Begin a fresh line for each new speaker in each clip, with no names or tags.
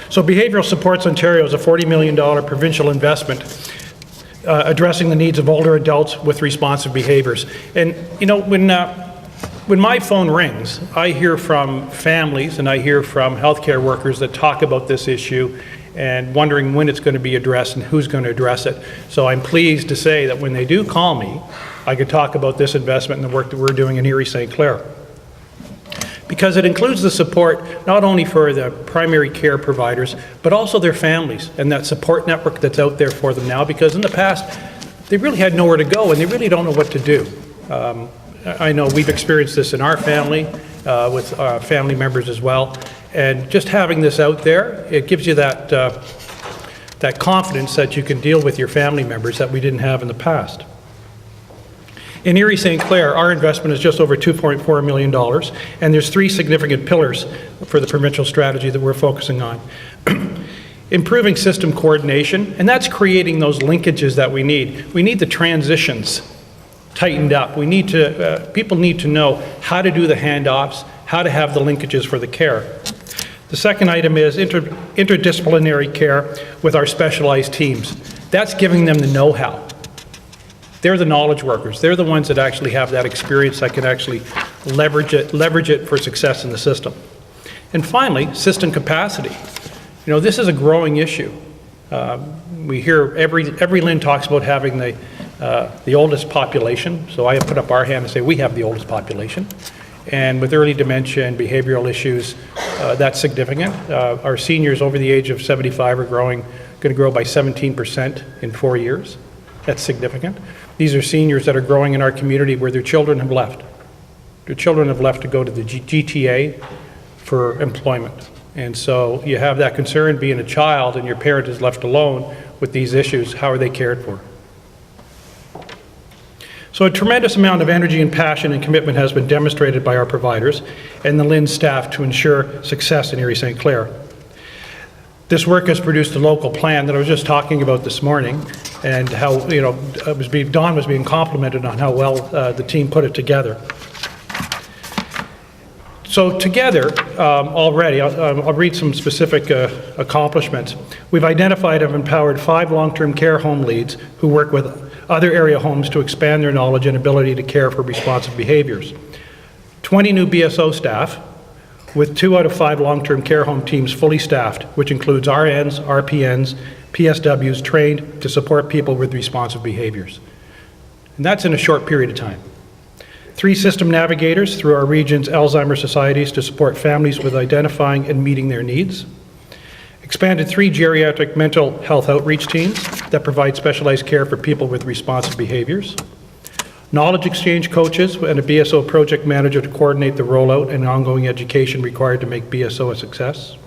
So Behavioural Supports Ontario is a $40 million provincial investment addressing the needs of older adults with responsive behaviours. And you know, when my phone rings, I hear from families and I hear from healthcare workers that talk about this issue and wondering when it's going to be addressed and who's going to address it. So I'm pleased to say that when they do call me, I can talk about this investment and the work that we're doing in Erie St. Clair. Because it includes the support not only for the primary care providers, but also their families and that support network that's out there for them now, because in the past, they really had nowhere to go and they really don't know what to do. I know we've experienced this in our family, with family members as well, and just having this out there, it gives you that, that confidence that you can deal with your family members that we didn't have in the past. In Erie St. Clair, our investment is just over $2.4 million, and there's 3 significant pillars for the provincial strategy that we're focusing on. Improving system coordination, and that's creating those linkages that we need. We need the transitions tightened up. We need to, people need to know how to do the handoffs, how to have the linkages for the care. The second item is interdisciplinary care with our specialized teams. That's giving them the know-how. They're the knowledge workers. They're the ones that actually have that experience that can actually leverage it for success in the system. And finally, system capacity. You know, this is a growing issue. We hear every LHIN talks about having the oldest population. So I put up our hand and say we have the oldest population. And with early dementia and behavioral issues, that's significant. Our seniors over the age of 75 are going to grow by 17% in 4 years. That's significant. These are seniors that are growing in our community where their children have left. Their children have left to go to the GTA for employment. And so you have that concern being a child and your parent is left alone with these issues. How are they cared for? So a tremendous amount of energy and passion and commitment has been demonstrated by our providers and the LHIN staff to ensure success in Erie St. Clair. This work has produced a local plan that I was just talking about this morning, and how, you know, Don was being complimented on how well the team put it together. So together, already, I'll read some specific accomplishments. We've identified and empowered 5 long-term care home leads who work with other area homes to expand their knowledge and ability to care for responsive behaviors. 20 new BSO staff, with 2 out of 5 long-term care home teams fully staffed, which includes RNs, RPNs, PSWs trained to support people with responsive behaviors. And that's in a short period of time. 3 system navigators through our region's Alzheimer's societies to support families with identifying and meeting their needs. Expanded 3 geriatric mental health outreach teams that provide specialized care for people with responsive behaviors. Knowledge exchange coaches and a BSO project manager to coordinate the rollout and ongoing education required to make BSO a success.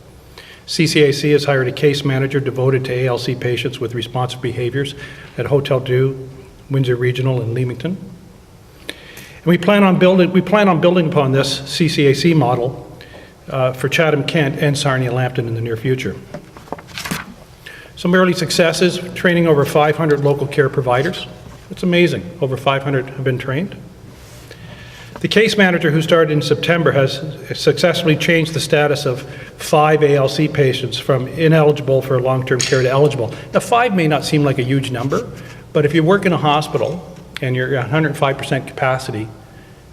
CCAC has hired a case manager devoted to ALC patients with responsive behaviors at Hotel Dieu, Windsor Regional, and Leamington. And we plan on building upon this CCAC model for Chatham, Kent, and Sarnia-Lambton in the near future. Some early successes: training over 500 local care providers. It's amazing. Over 500 have been trained. The case manager who started in September has successfully changed the status of 5 ALC patients from ineligible for long-term care to eligible. Now, 5 may not seem like a huge number, but if you work in a hospital and you're at 105% capacity,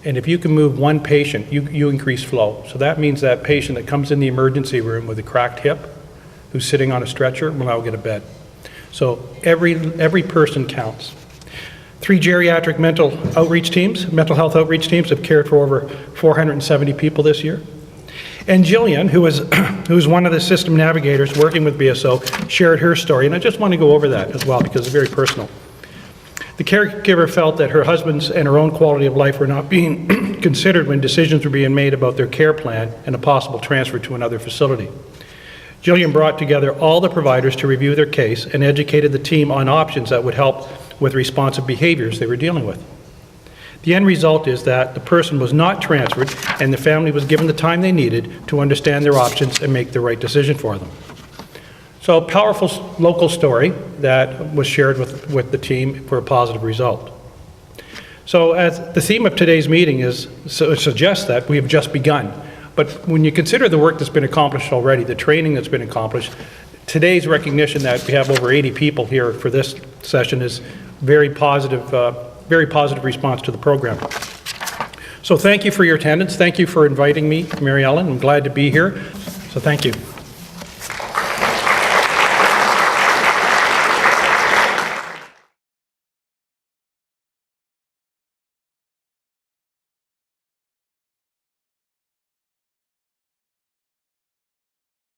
and if you can move 1 patient, you increase flow. So that means that patient that comes in the emergency room with a cracked hip, who's sitting on a stretcher, will now get a bed. So every person counts. 3 geriatric mental health outreach teams have cared for over 470 people this year. And Jillian, who is one of the system navigators working with BSO, shared her story, and I just want to go over that as well because it's very personal. The caregiver felt that her husband's and her own quality of life were not being considered when decisions were being made about their care plan and a possible transfer to another facility. Jillian brought together all the providers to review their case and educated the team on options that would help with responsive behaviors they were dealing with. The end result is that the person was not transferred and the family was given the time they needed to understand their options and make the right decision for them. So a powerful local story that was shared with the team for a positive result. So as the theme of today's meeting suggests that we have just begun, But when you consider the work that's been accomplished already, the training that's been accomplished, today's recognition that we have over 80 people here for this session is very positive response to the program. So thank you for your attendance. Thank you for inviting me, Mary Ellen. I'm glad to be here. So thank you.